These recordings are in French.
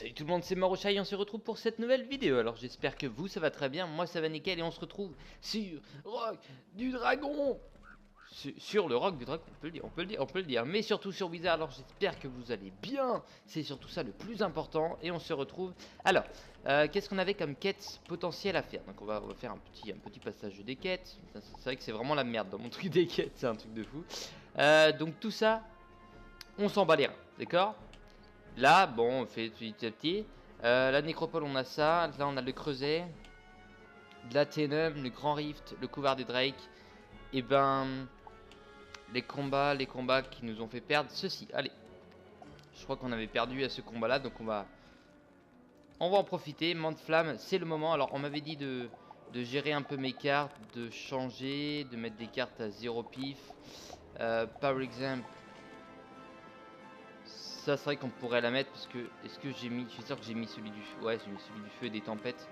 Salut tout le monde, c'est Marocha et on se retrouve pour cette nouvelle vidéo. Alors j'espère que vous ça va très bien, moi ça va nickel et on se retrouve sur Rock du Dragon. Sur le Rock du Dragon, on peut le dire, on peut le dire, mais surtout sur Wizard. Alors j'espère que vous allez bien, c'est surtout ça le plus important et on se retrouve. Alors, qu'est-ce qu'on avait comme quête potentielle à faire? Donc on va faire un petit passage des quêtes. C'est vrai que c'est vraiment la merde dans mon truc des quêtes, c'est un truc de fou. Donc tout ça, on s'en bat les reins, d'accord? Là, bon, on fait petit à petit. La nécropole, on a ça. Là, on a le creuset. De la Ténum, le grand rift, le couvert des Drake. Et ben, les combats qui nous ont fait perdre ceci. Allez, je crois qu'on avait perdu à ce combat-là, donc on va en profiter. Mante flamme, c'est le moment. Alors, on m'avait dit de gérer un peu mes cartes, de changer, de mettre des cartes à 0 pif. Par exemple. Ça c'est vrai qu'on pourrait la mettre parce que est-ce que j'ai mis, je suis sûr que j'ai mis celui du feu. Ouais, j'ai mis celui du feu et des tempêtes.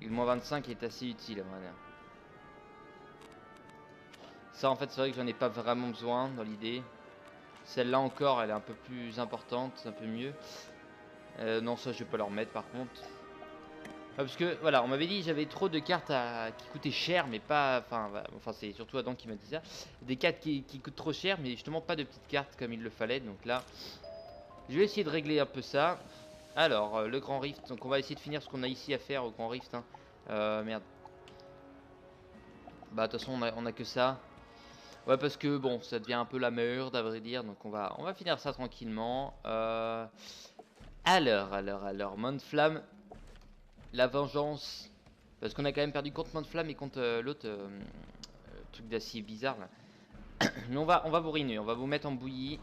Le moins 25 est assez utile à vrai dire. Ça en fait c'est vrai que j'en ai pas vraiment besoin dans l'idée. Celle-là encore elle est un peu plus importante, c'est un peu mieux. Non ça je vais pas leur mettre par contre. Parce que voilà, on m'avait dit j'avais trop de cartes qui coûtaient cher mais pas. Enfin c'est surtout Adam qui m'a dit ça. Des cartes qui coûtent trop cher mais justement pas de petites cartes comme il le fallait. Donc là, je vais essayer de régler un peu ça. Alors, le grand rift, donc on va essayer de finir ce qu'on a ici à faire au grand rift. Hein. Merde. Bah de toute façon on a que ça. Ouais parce que bon ça devient un peu la merde à vrai dire. Donc on va finir ça tranquillement. Alors, Mont Flamme. La vengeance. Parce qu'on a quand même perdu contre Mont Flamme et contre l'autre truc d'acier bizarre là. Mais on va vous ruiner, on va vous mettre en bouillie.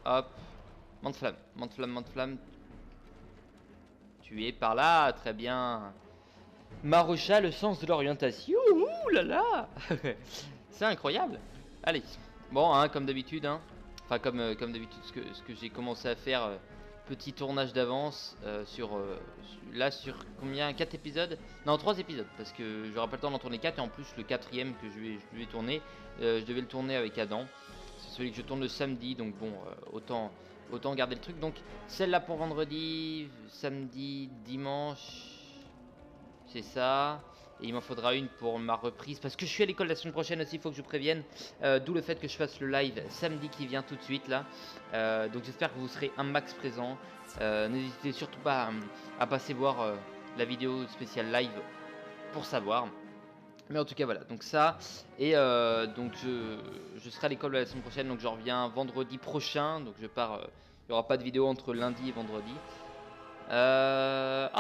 Hop. Mont Flamme, Mont Flamme, Mont Flamme. Tu es par là, très bien. Marocha, le sens de l'orientation. Ouh là là. C'est incroyable. Allez. Bon, hein, comme d'habitude. Hein. Enfin, comme d'habitude, ce que j'ai commencé à faire. Petit tournage d'avance là sur combien 4 épisodes. Non, 3 épisodes. Parce que j'aurai pas le temps d'en tourner 4. Et en plus, le quatrième que je vais tourner, je devais le tourner avec Adam. C'est celui que je tourne le samedi. Donc bon, autant garder le truc. Donc celle-là pour vendredi, samedi, dimanche. C'est ça. Et il m'en faudra une pour ma reprise. Parce que je suis à l'école la semaine prochaine aussi, il faut que je vous prévienne. D'où le fait que je fasse le live samedi qui vient tout de suite là. Donc j'espère que vous serez un max présent. N'hésitez surtout pas à passer voir la vidéo spéciale live pour savoir. Mais en tout cas voilà, donc ça. Et donc je serai à l'école la semaine prochaine. Donc je reviens vendredi prochain. Donc je pars. Il n'y aura pas de vidéo entre lundi et vendredi.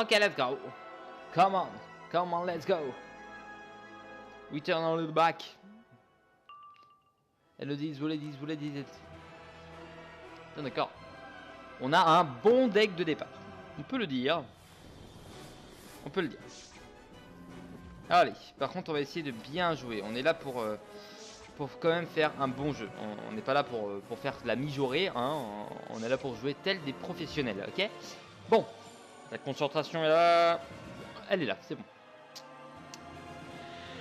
Ok, let's go. Come on, let's go. We turn on the back. Elle dit, vous les dites. D'accord. On a un bon deck de départ. On peut le dire. On peut le dire. Allez, par contre, on va essayer de bien jouer. On est là pour quand même faire un bon jeu. On n'est pas là pour faire de la mijaurée. Hein. On est là pour jouer tel des professionnels. Ok. Bon. La concentration est là. Elle est là, c'est bon.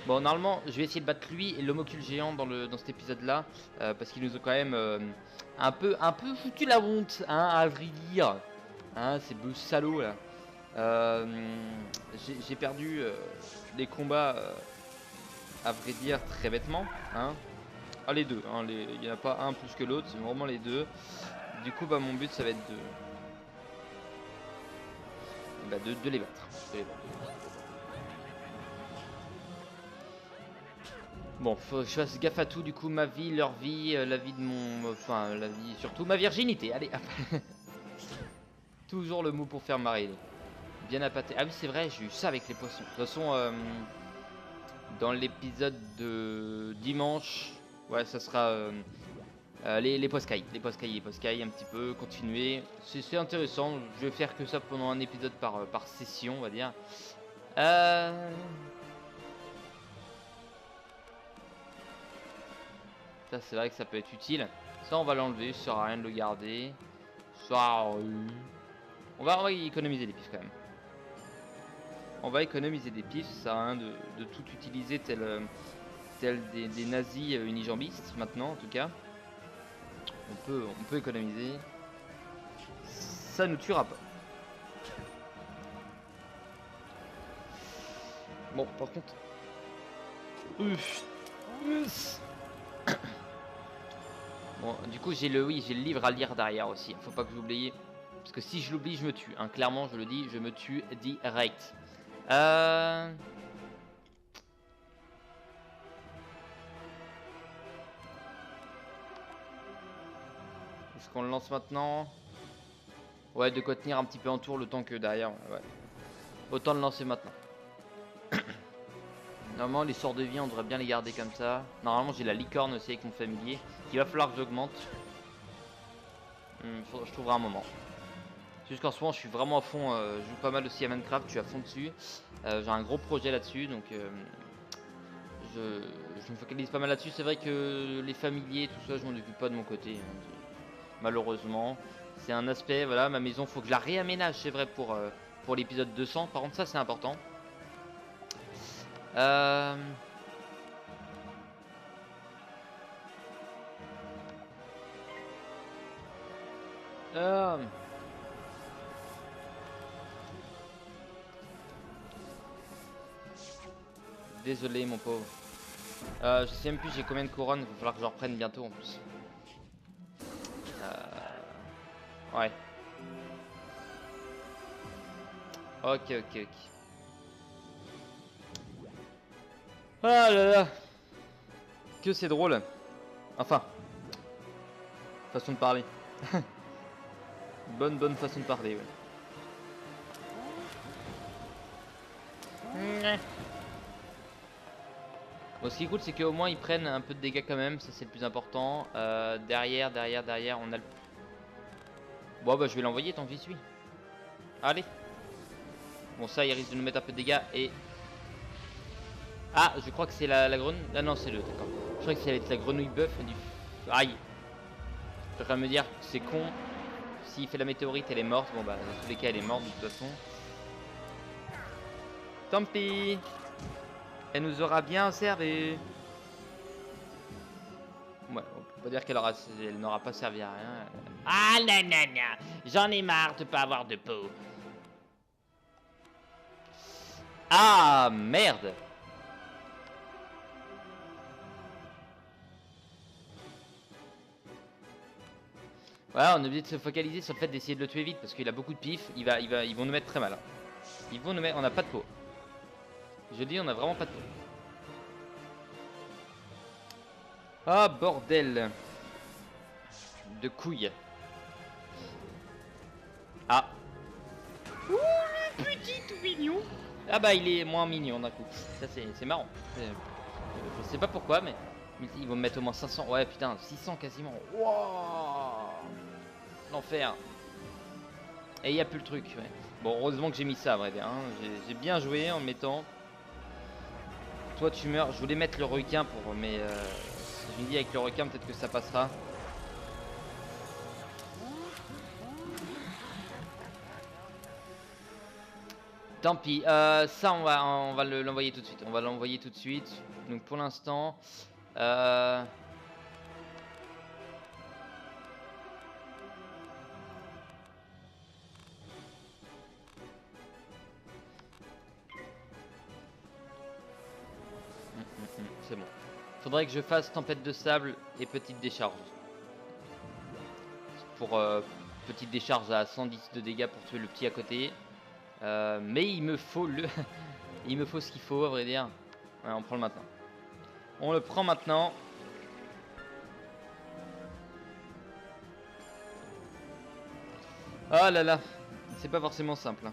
Bon, normalement, je vais essayer de battre lui et l'homocule géant dans cet épisode-là, parce qu'ils nous ont quand même un peu foutu la honte, hein, à vrai dire. Hein, ces beaux salauds là. J'ai perdu les combats, à vrai dire, très bêtement. Hein. Ah, les deux, hein, il n'y en a pas un plus que l'autre, c'est vraiment les deux. Du coup, bah, mon but, ça va être de les battre. Bon, faut que je fasse gaffe à tout, du coup, ma vie, leur vie, la vie de mon... Enfin, la vie, surtout ma virginité, allez. Toujours le mot pour faire marrer. Bien appâté. Ah oui, c'est vrai, j'ai eu ça avec les poissons. De toute façon, dans l'épisode de dimanche, ouais, ça sera les poscailles. Les poscailles un petit peu, continuer. C'est intéressant, je vais faire que ça pendant un épisode par session, on va dire. Ça c'est vrai que ça peut être utile. Ça on va l'enlever, ça sert à rien de le garder. Ça, on va économiser des pifs quand même. On va économiser des pifs, ça sert à rien de tout utiliser tel tel des nazis unijambistes maintenant en tout cas. On peut économiser. Ça nous tuera pas. Bon, par contre... Bon, du coup, j'ai le livre à lire derrière aussi. Faut pas que j'oublie. Parce que si je l'oublie, je me tue. Hein. Clairement, je le dis, je me tue direct. Est-ce qu'on le lance maintenant? Ouais, de quoi tenir un petit peu en tour le temps que derrière. Ouais. Autant le lancer maintenant. Normalement, les sorts de vie, on devrait bien les garder comme ça. Normalement, j'ai la licorne aussi avec mon familier. Qu'il va falloir que j'augmente. Je trouverai un moment. Jusqu'en ce moment, je suis vraiment à fond. Je joue pas mal aussi à Minecraft, je suis à fond dessus. J'ai un gros projet là-dessus, donc je me focalise pas mal là-dessus. C'est vrai que les familiers, tout ça, je m'en occupe pas de mon côté. Hein, malheureusement, c'est un aspect. Voilà, ma maison, faut que je la réaménage, c'est vrai, pour l'épisode 200. Par contre, ça, c'est important. Désolé mon pauvre. Je sais même plus j'ai combien de couronnes, il va falloir que j'en reprenne bientôt en plus. Ouais. Ok. Ah là là. Que c'est drôle. Enfin. Façon de parler. Bonne façon de parler, ouais. Bon, ce qui est cool, c'est qu'au moins ils prennent un peu de dégâts quand même, ça c'est le plus important. Derrière, on a le... Bon bah je vais l'envoyer tant que j'y suis. Allez. Bon ça, il risque de nous mettre un peu de dégâts et... Ah, je crois que c'est la grenouille... Ah non, c'est le... D'accord. Je crois que c'est la grenouille bœuf du... Aïe. Je suis en train de me dire que c'est con. S'il fait la météorite, elle est morte. Bon bah dans tous les cas, elle est morte de toute façon. Tant pis. Elle nous aura bien servi. Ouais, on peut pas dire elle n'aura pas servi à rien. Ah non. J'en ai marre de pas avoir de peau. Ah merde. Voilà, on est obligé de se focaliser sur le fait d'essayer de le tuer vite parce qu'il a beaucoup de pif. Ils vont nous mettre très mal. Hein. Ils vont nous mettre. On n'a pas de peau. Je dis, on a vraiment pas de peau. Ah bordel de couilles. Ah. Ouh le petit tout mignon. Ah bah il est moins mignon d'un coup. Ça c'est marrant. Je sais pas pourquoi mais ils vont me mettre au moins 500. Ouais putain 600 quasiment. Wow. L'enfer. Et il y a plus le truc. Ouais. Bon heureusement que j'ai mis ça à vrai dire. Hein. J'ai bien joué en mettant. Toi tu meurs. Je voulais mettre le requin pour mais je me dis avec le requin peut-être que ça passera. Tant pis, ça on va l'envoyer tout de suite. On va l'envoyer tout de suite. Donc pour l'instant, c'est bon. Faudrait que je fasse tempête de sable et petite décharge. Pour petite décharge à 110 de dégâts pour tuer le petit à côté. Mais il me faut il me faut ce qu'il faut à vrai dire. Ouais, on prend le maintenant. On le prend maintenant. Ah là là, c'est pas forcément simple. Hein.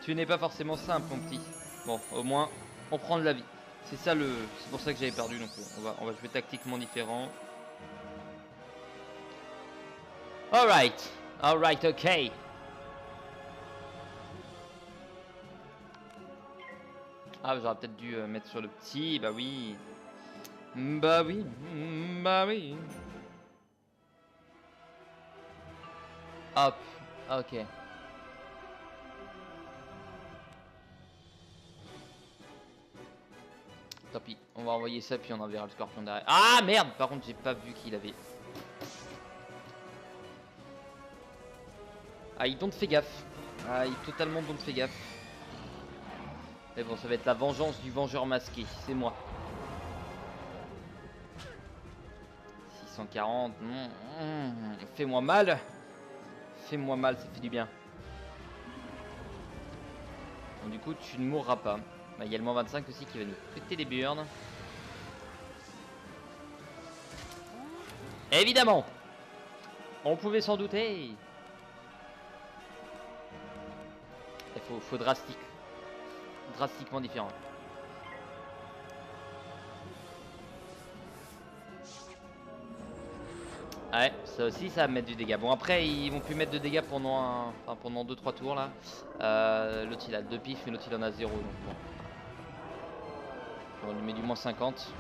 Tu n'es pas forcément simple mon petit. Bon, au moins, on prend de la vie. C'est ça c'est pour ça que j'avais perdu donc on va jouer tactiquement différent. Alright, ok. Ah, j'aurais peut-être dû mettre sur le petit, bah oui. Bah oui. Hop, ok. Tant pis, on va envoyer ça puis on enverra le scorpion derrière. Ah merde. Par contre j'ai pas vu qu'il avait. Ah il don't fait gaffe. Ah il totalement don't fait gaffe. Mais bon ça va être la vengeance du vengeur masqué. C'est moi. 640. Fais-moi mal. Fais-moi mal, ça fait du bien. Donc, du coup, tu ne mourras pas. Bah, il y a le moins 25 aussi qui va nous péter les burnes. Évidemment. On pouvait s'en douter. Il faut drastiquement différent. Ouais, ça aussi, ça va mettre du dégât. Bon, après, ils vont plus mettre de dégâts pendant pendant 2-3 tours là. L'autre il a 2 pifs et l'autre il en a 0. Donc bon. On lui met du moins 50.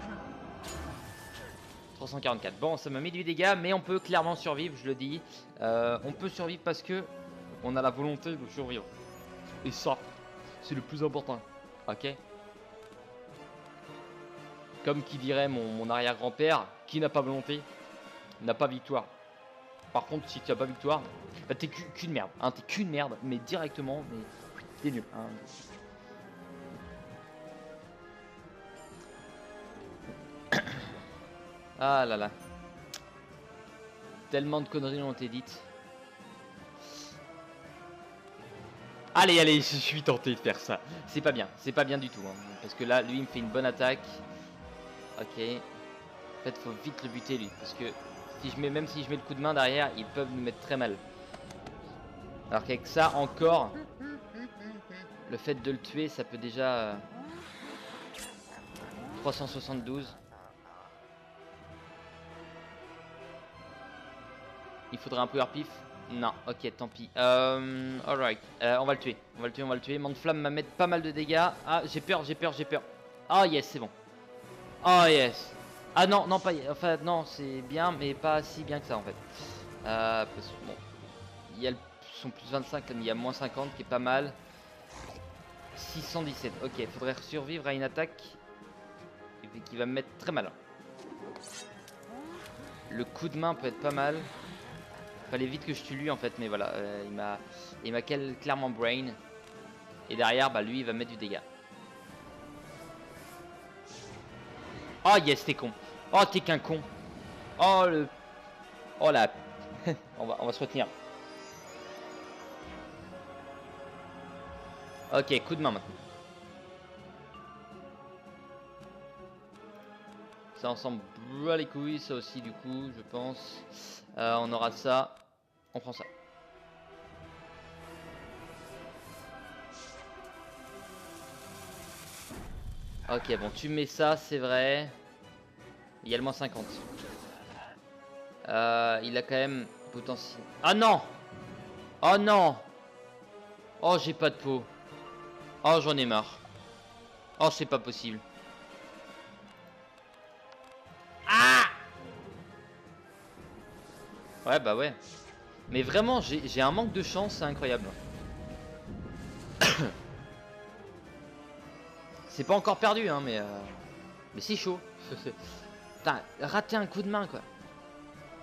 344. Bon, ça m'a mis du dégât, mais on peut clairement survivre, je le dis. On peut survivre parce que on a la volonté de survivre. Et ça, c'est le plus important. Ok. Comme qui dirait mon arrière-grand-père, qui n'a pas volonté n'a pas victoire. Par contre, si tu n'as pas victoire, bah t'es qu'une merde. Hein, t'es qu'une merde, mais directement, mais t'es nul. Hein. Ah là là. Tellement de conneries ont été dites. Allez, allez, je suis tenté de faire ça. C'est pas bien du tout. Hein, parce que là, lui, il me fait une bonne attaque. Ok. En fait, faut vite le buter, lui. Parce que si même si je mets le coup de main derrière, ils peuvent nous mettre très mal. Alors qu'avec ça, encore, le fait de le tuer, ça peut déjà... 372. Il faudrait un power pif. Non, ok, tant pis. Alright, on va le tuer. On va le tuer. Mande-flamme va mettre pas mal de dégâts. Ah, j'ai peur. Oh yes, c'est bon. Oh yes. Ah non, non, pas... Enfin, non, c'est bien, mais pas si bien que ça, en fait. Parce que, bon... Il y a son plus 25, comme il y a moins 50, qui est pas mal. 617. Ok, faudrait survivre à une attaque qui va me mettre très mal. Le coup de main peut être pas mal. Fallait vite que je tue lui en fait, mais voilà, il m'a clairement brain. Et derrière, bah lui, il va mettre du dégât. Oh yes, t'es con. Oh, t'es qu'un con. Oh le... Oh là. on va se retenir. Ok, coup de main maintenant. Ça ensemble bras les couilles, ça aussi du coup, je pense. On aura ça. On prend ça. Ok, bon, tu mets ça, c'est vrai. Il y a le moins 50. Il a quand même potentiel. Ah non! Oh non! Oh, j'ai pas de peau. Oh, j'en ai marre. Oh, c'est pas possible. Ah! Ouais, bah ouais. Mais vraiment, j'ai un manque de chance, c'est incroyable. C'est pas encore perdu, hein, mais c'est chaud. Putain, rater un coup de main, quoi.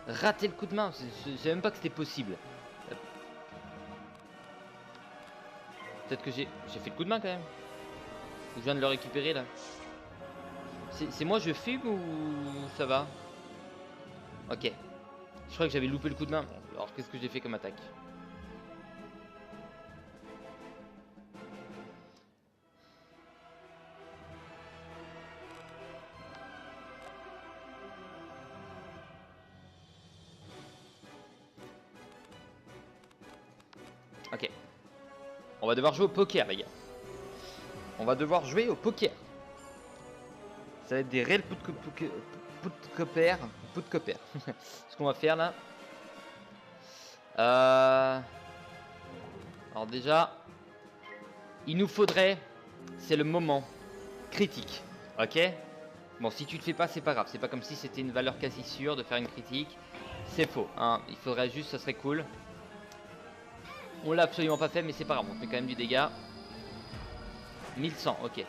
Rater le coup de main, je savais même pas que c'était possible. Peut-être que j'ai fait le coup de main quand même. Je viens de le récupérer là. C'est moi je fume ou ça va? Ok. Je crois que j'avais loupé le coup de main. Alors qu'est-ce que j'ai fait comme attaque? Ok. On va devoir jouer au poker les gars. On va devoir jouer au poker. Ça va être des réels poutcopers. Ce qu'on va faire là. Alors déjà, il nous faudrait, c'est le moment critique, ok? Bon, si tu le fais pas, c'est pas grave. C'est pas comme si c'était une valeur quasi sûre de faire une critique. C'est faux, hein. Il faudrait juste, ça serait cool. On l'a absolument pas fait, mais c'est pas grave. On fait quand même du dégât. 1100, ok.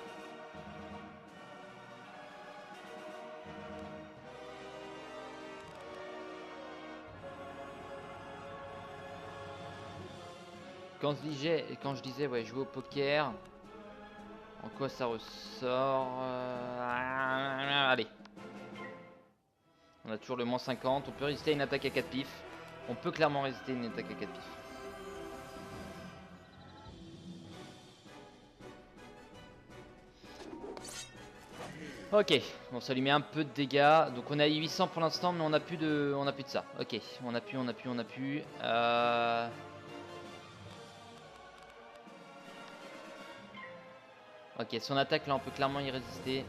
Quand je disais ouais, jouer au poker, en quoi ça ressort allez. On a toujours le moins 50. On peut résister à une attaque à 4 pifs. On peut clairement résister à une attaque à 4 pifs. Ok, bon ça lui met un peu de dégâts. Donc on a 800 pour l'instant, mais on a plus de ça. Ok, on a plus. Ok, son attaque là on peut clairement y résister.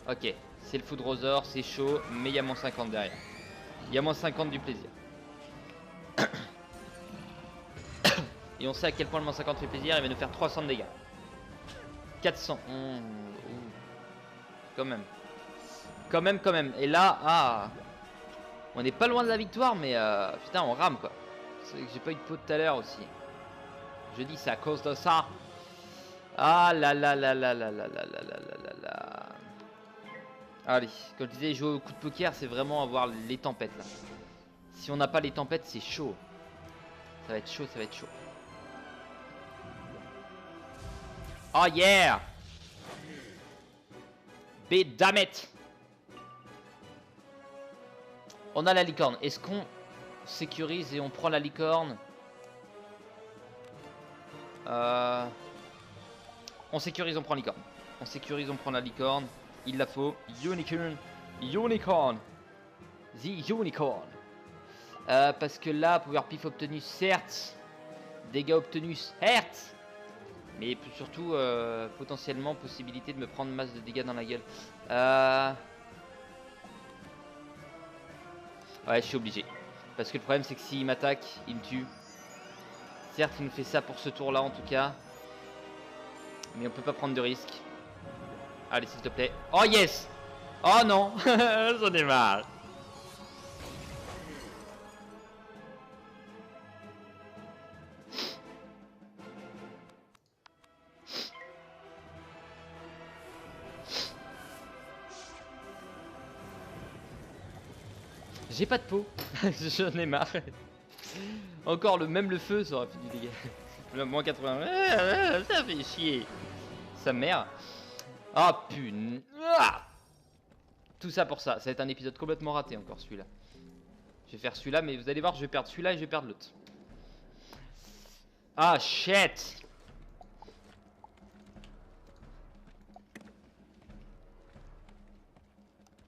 Ok, c'est le Foudrosaur, c'est chaud, mais il y a moins 50 derrière. Il y a moins 50 du plaisir. Et on sait à quel point le moins 50 fait plaisir, il va nous faire 300 de dégâts. 400. Quand même. Quand même. Et là, on n'est pas loin de la victoire, mais putain, on rame quoi. C'est que j'ai pas eu de peau tout à l'heure aussi. Je dis c'est à cause de ça. Ah là là là là là là là là là là là. Allez, comme je disais, jouer au coup de poker, c'est vraiment avoir les tempêtes là. Si on n'a pas les tempêtes, c'est chaud. Ça va être chaud, ça va être chaud. Oh yeah! Damn it! On a la licorne. Est-ce qu'on sécurise et on prend la licorne? On sécurise, on prend la licorne. On sécurise, on prend la licorne. Il la faut. Unicorn. Unicorn. The Unicorn. Parce que là, pouvoir pif obtenu, certes. Dégâts obtenus, certes. Mais surtout, potentiellement, possibilité de me prendre masse de dégâts dans la gueule. Ouais, je suis obligé. Parce que le problème, c'est que s'il m'attaque, il me tue. Certes, il nous fait ça pour ce tour-là, en tout cas. Mais on peut pas prendre de risque. Allez, s'il te plaît. Oh, yes! Oh, non! J'en ai marre. J'ai pas de peau. J'en ai marre. Encore le feu, ça aurait fait du dégât. Le moins 80. Ça fait chier. Sa mère. Ah putain. Tout ça pour ça. Ça va être un épisode complètement raté encore celui-là. Je vais faire celui-là, mais vous allez voir, je vais perdre celui-là et je vais perdre l'autre. Ah shit.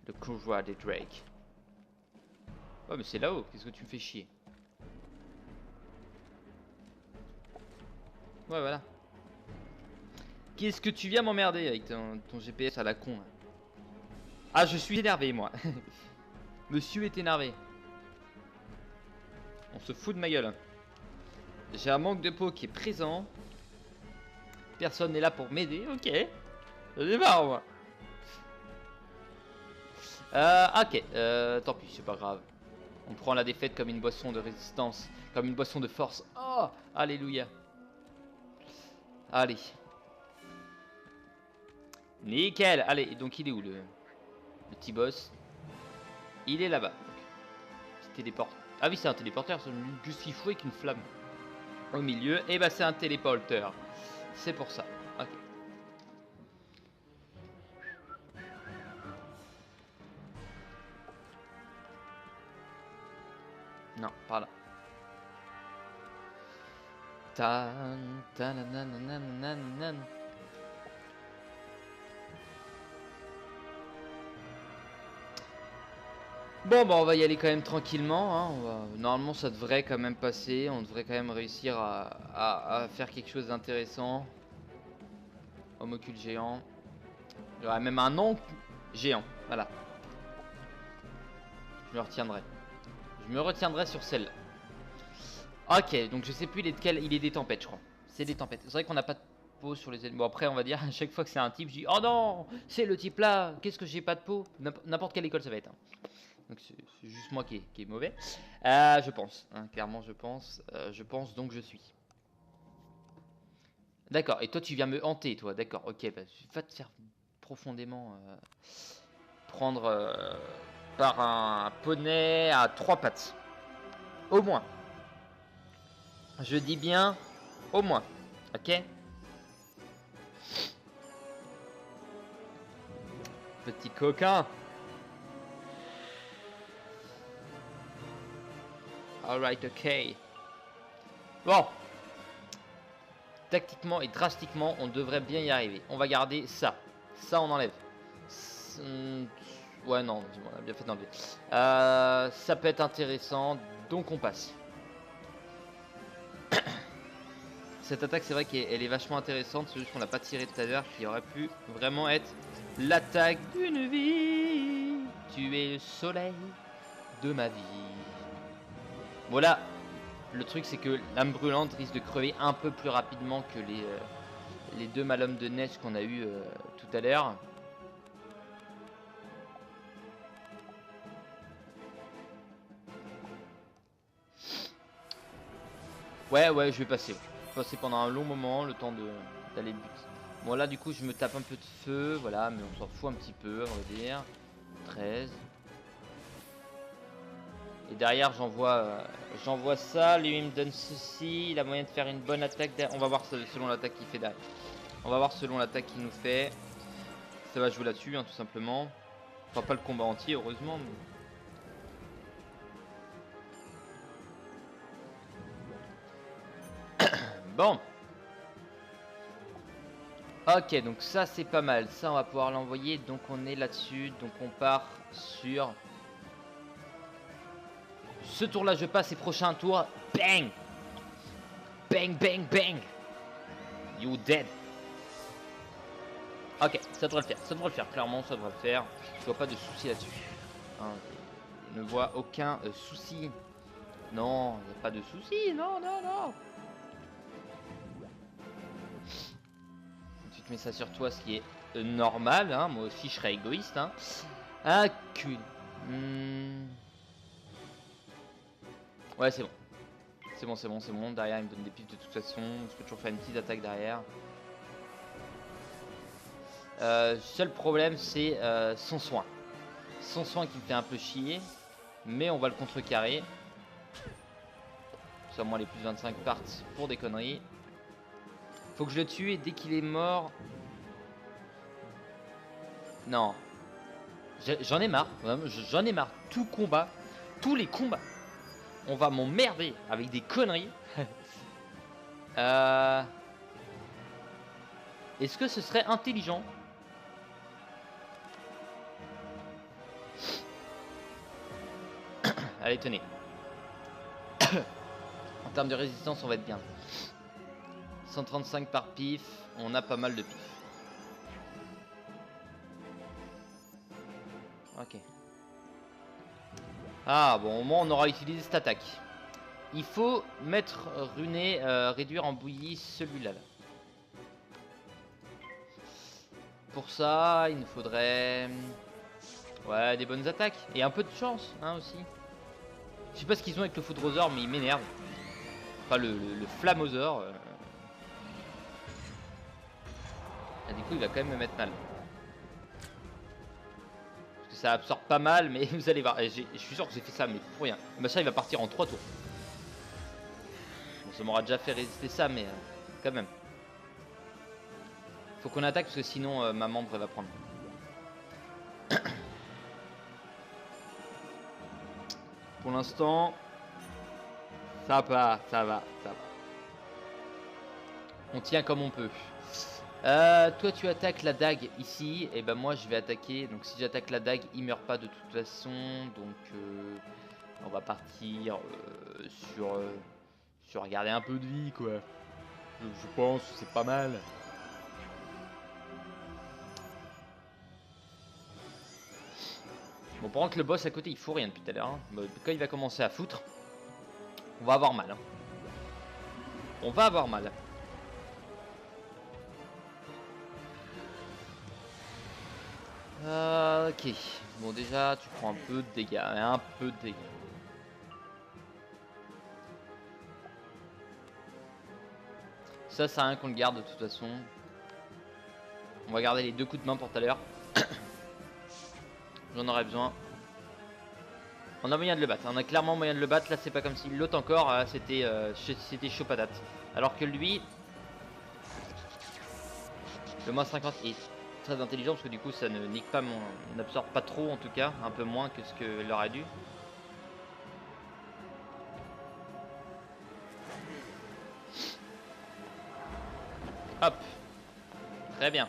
Le courroie des Drake. Oh mais c'est là-haut, qu'est-ce que tu me fais chier? Ouais voilà. Qu'est-ce que tu viens m'emmerder avec ton GPS à la con là? Ah je suis énervé moi. Monsieur est énervé. On se fout de ma gueule. J'ai un manque de peau qui est présent. Personne n'est là pour m'aider, ok. J'en ai marre moi. Ok, tant pis, c'est pas grave. On prend la défaite comme une boisson de résistance, comme une boisson de force. Oh, alléluia. Allez. Nickel. Allez, donc il est où le petit boss? Il est là-bas. Petit téléport. Ah oui, c'est un téléporteur, c'est juste qu'il faut avec une flamme au milieu. Et bah c'est un téléporteur. C'est pour ça. Ok. Non, par là. Bon, bah on va y aller quand même tranquillement. Hein. Normalement, ça devrait quand même passer. On devrait quand même réussir à faire quelque chose d'intéressant. Homocule géant. Il y aurait même un nom géant. Voilà. Je me retiendrai. Je me retiendrai sur celle-là. Ok, donc je sais plus il est de quel. Il est des tempêtes, je crois. C'est des tempêtes. C'est vrai qu'on n'a pas de peau sur les ennemis. Bon, après, on va dire, à chaque fois que c'est un type, je dis oh non, c'est le type là. Qu'est-ce que j'ai pas de peau? N'importe quelle école, ça va être. Hein. Donc c'est juste moi qui est mauvais. Je pense. Hein, clairement, je pense. Je pense donc je suis. D'accord. Et toi, tu viens me hanter, toi. D'accord. Ok. Bah, va te faire profondément prendre par un poney à 3 pattes. Au moins. Je dis bien au moins. Ok. Petit coquin. Alright, ok. Bon. Tactiquement et drastiquement, on devrait bien y arriver. On va garder ça. Ça, on enlève. Ouais, non, on a bien fait d'enlever. Ça peut être intéressant, donc on passe. Cette attaque, c'est vrai qu'elle est vachement intéressante. C'est juste qu'on l'a pas tiré tout à l'heure, qui aurait pu vraiment être l'attaque d'une vie. Tu es le soleil de ma vie. Voilà. Le truc, c'est que l'âme brûlante risque de crever un peu plus rapidement que les deux malhommes de neige qu'on a eu tout à l'heure. Ouais, je vais passer. Je vais passer pendant un long moment, le temps d'aller but. Bon, là, du coup, je me tape un peu de feu, voilà, mais on s'en fout un petit peu, on va dire. 13. Et derrière, j'envoie ça. Lui, il me donne ceci. Il a moyen de faire une bonne attaque. On va voir selon l'attaque qu'il fait derrière. On va voir selon l'attaque qu'il nous fait. Ça va jouer là-dessus, hein, tout simplement. Enfin, pas le combat entier, heureusement. Mais... Bon. Ok, donc ça c'est pas mal. Ça on va pouvoir l'envoyer. Donc on est là-dessus. Donc on part sur... Ce tour-là je passe et prochain tour. Bang. Bang, bang, bang. You dead. Ok, ça devrait le faire. Ça devrait le faire. Clairement, ça devrait le faire. Je vois pas de souci là-dessus. Hein, je ne vois aucun souci. Non, il n'y a pas de souci. Non, non, non. Tu te mets ça sur toi, ce qui est normal. Hein. Moi aussi, je serais égoïste. Hein. Ah, cul. Ouais, c'est bon. C'est bon, c'est bon, c'est bon. Derrière, il me donne des piles de toute façon. Je peux toujours faire une petite attaque derrière. Seul problème, c'est son soin. Son soin qui me fait un peu chier. Mais on va le contrecarrer. Sur moi, les plus 25 partent pour des conneries. Faut que je le tue et dès qu'il est mort... Non. J'en ai marre. J'en ai marre. Tout combat. Tous les combats. On va m'emmerder avec des conneries. Est-ce que ce serait intelligent? Allez, tenez. En termes de résistance, on va être bien. 135 par pif. On a pas mal de pif. Ok. Ah, bon, au moins, on aura utilisé cette attaque. Il faut mettre runé, réduire en bouillie celui-là. Là. Pour ça, il nous faudrait... Ouais, des bonnes attaques. Et un peu de chance, hein, aussi. Je sais pas ce qu'ils ont avec le foudrosaure, mais il m'énerve. Enfin, le flammosaure. Et du coup, il va quand même me mettre mal. Parce que ça absorbe pas mal, mais vous allez voir. Je suis sûr que j'ai fait ça, mais pour rien. Le machin, il va partir en 3 tours. Bon, ça m'aura déjà fait résister ça, mais quand même. Faut qu'on attaque, parce que sinon, ma membre, elle va prendre. Pour l'instant, ça va. On tient comme on peut. Toi tu attaques la dague ici, et ben moi je vais attaquer. Donc si j'attaque la dague, il meurt pas de toute façon. Donc on va partir sur regarder un peu de vie quoi. Je pense que c'est pas mal. Bon par contre le boss à côté il faut rien depuis tout à l'heure. Hein. Quand il va commencer à foutre, on va avoir mal. Hein. On va avoir mal. Ok. Bon déjà tu prends un peu de dégâts. Un peu de dégâts. Ça sert à rien qu'on le garde de toute façon. On va garder les 2 coups de main pour tout à l'heure. J'en aurai besoin. On a moyen de le battre, on a clairement moyen de le battre. Là c'est pas comme s'il l'autre encore, c'était chaud patate. Alors que lui, le moins 50 est très intelligent parce que du coup ça ne nique pas mon... n'absorbe pas trop en tout cas, un peu moins que ce qu'il aurait dû. Hop. Très bien.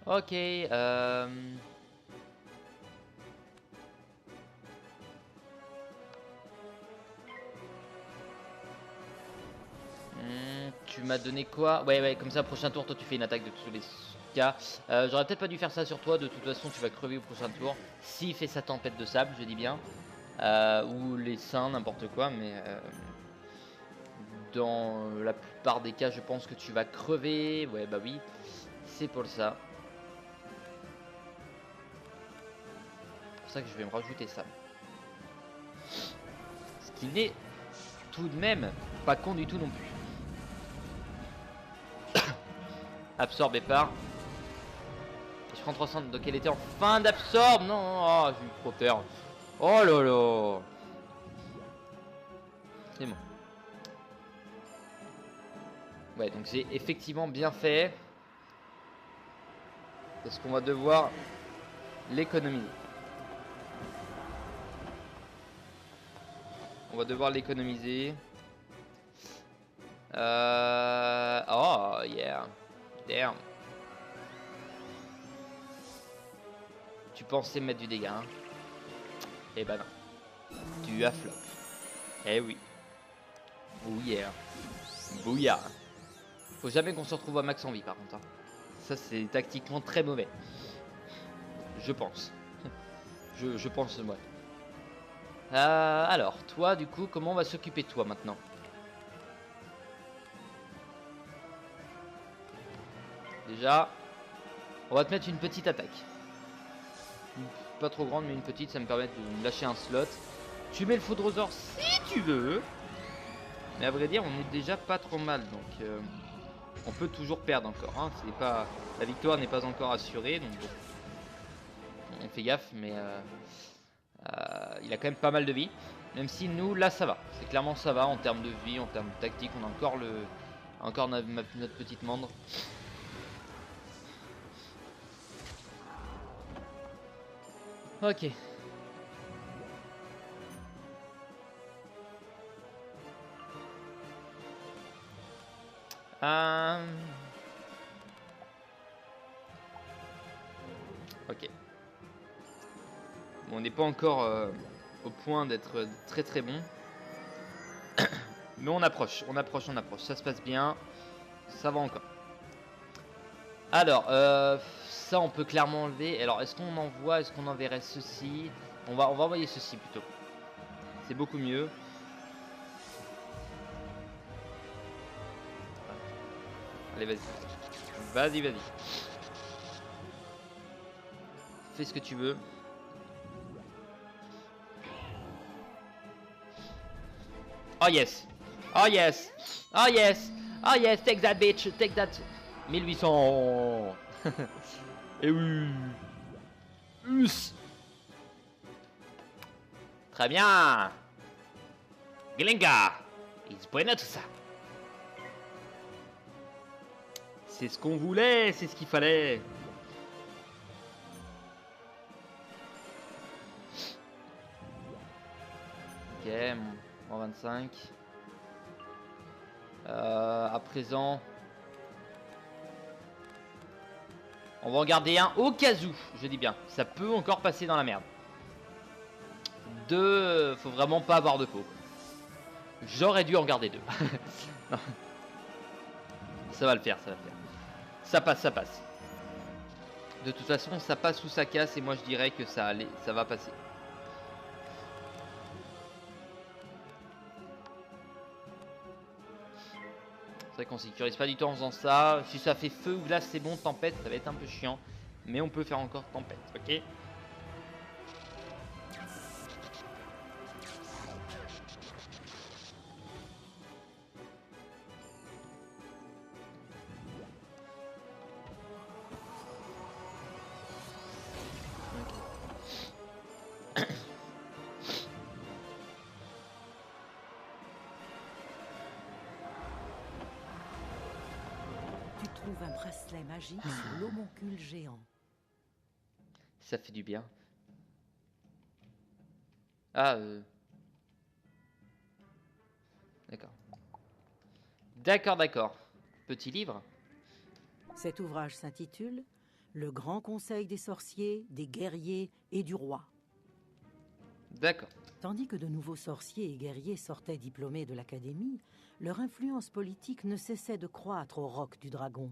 Ok, tu m'as donné quoi? Ouais, comme ça, prochain tour, toi tu fais une attaque de tous les cas. J'aurais peut-être pas dû faire ça sur toi, de toute façon tu vas crever au prochain tour. S'il fait sa tempête de sable, je dis bien. Ou les seins, n'importe quoi, mais dans la plupart des cas, je pense que tu vas crever. Ouais, bah oui, c'est pour ça. C'est pour ça que je vais me rajouter ça. Ce qui n'est tout de même pas con du tout non plus. Absorbe et part. Je prends 300, donc elle était en fin d'absorbe. Non, oh, j'ai eu trop peur. Oh là là. C'est bon. Ouais, donc j'ai effectivement bien fait. Parce qu'on va devoir l'économiser. On va devoir l'économiser. Oh, yeah. Damn. Tu pensais mettre du dégât, hein? Eh ben non. Tu as flop. Eh oui. Oh yeah. Bouillard. Faut jamais qu'on se retrouve à max en vie par contre, hein. Ça c'est tactiquement très mauvais. Je pense. je pense moi. Alors, toi du coup, comment on va s'occuper de toi maintenant? Déjà, on va te mettre une petite attaque. Pas trop grande mais une petite, ça me permet de me lâcher un slot. Tu mets le foudrosaure si tu veux. Mais à vrai dire, on est déjà pas trop mal, donc on peut toujours perdre encore, hein. C'est pas... La victoire n'est pas encore assurée, donc bon. On fait gaffe, mais il a quand même pas mal de vie. Même si nous, là, ça va. C'est clairement ça va en termes de vie, en termes de tactique. On a encore notre petite mandre. Ok. Ok. Bon, on n'est pas encore au point d'être très très bon. Mais on approche, on approche, on approche. Ça se passe bien. Ça va encore. Alors, ça on peut clairement enlever. Alors, est-ce qu'on envoie, est-ce qu'on enverrait ceci? On va envoyer ceci plutôt. C'est beaucoup mieux. Allez, vas-y. Vas-y, vas-y. Fais ce que tu veux. Oh yes. Oh yes. Oh yes. Oh yes, take that bitch, take that. 1800. Et oui. Us. Très bien. Glinga. It's bueno tout ça. C'est ce qu'on voulait, c'est ce qu'il fallait. Ok, moins 25. À présent, on va en garder un au cas où, je dis bien. Ça peut encore passer dans la merde. Deux, faut vraiment pas avoir de peau. J'aurais dû en garder deux. Ça va le faire, ça va le faire. Ça passe, ça passe. De toute façon, ça passe ou ça casse et moi je dirais que ça va passer. C'est vrai qu'on sécurise pas du tout en faisant ça. Si ça fait feu ou glace, c'est bon. Tempête, ça va être un peu chiant. Mais on peut faire encore tempête, ok? trouve un bracelet magique sur l'homoncule géant. Ça fait du bien. Ah, d'accord. D'accord. Petit livre. Cet ouvrage s'intitule « Le Grand Conseil des sorciers, des guerriers et du roi ». D'accord. Tandis que de nouveaux sorciers et guerriers sortaient diplômés de l'académie, leur influence politique ne cessait de croître au Roc du Dragon.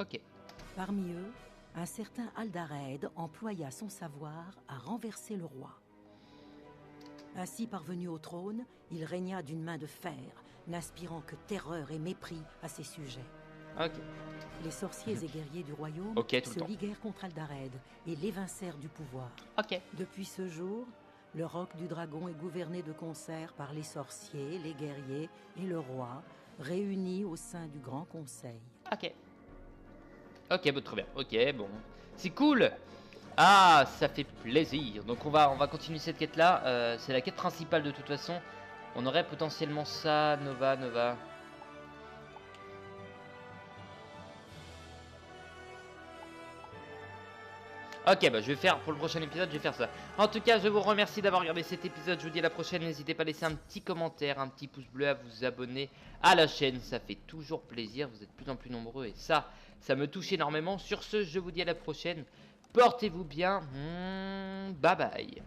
Ok. Parmi eux, un certain Aldared employa son savoir à renverser le roi. Ainsi parvenu au trône, il régna d'une main de fer, n'aspirant que terreur et mépris à ses sujets. Ok. Les sorciers et guerriers du royaume Ok, tout le se temps. liguèrent contre Aldared et l'évincèrent du pouvoir. Ok. Depuis ce jour, le Roc du Dragon est gouverné de concert par les sorciers, les guerriers et le roi, réunis au sein du Grand Conseil. Ok. Ok, bon, très bien. Ok, bon. C'est cool. Ah, ça fait plaisir. Donc on va continuer cette quête-là. C'est la quête principale de toute façon. On aurait potentiellement ça, Nova. Ok, bah je vais faire pour le prochain épisode, je vais faire ça. En tout cas, je vous remercie d'avoir regardé cet épisode. Je vous dis à la prochaine. N'hésitez pas à laisser un petit commentaire, un petit pouce bleu, à vous abonner à la chaîne. Ça fait toujours plaisir. Vous êtes de plus en plus nombreux et ça me touche énormément. Sur ce, je vous dis à la prochaine. Portez-vous bien. Bye bye.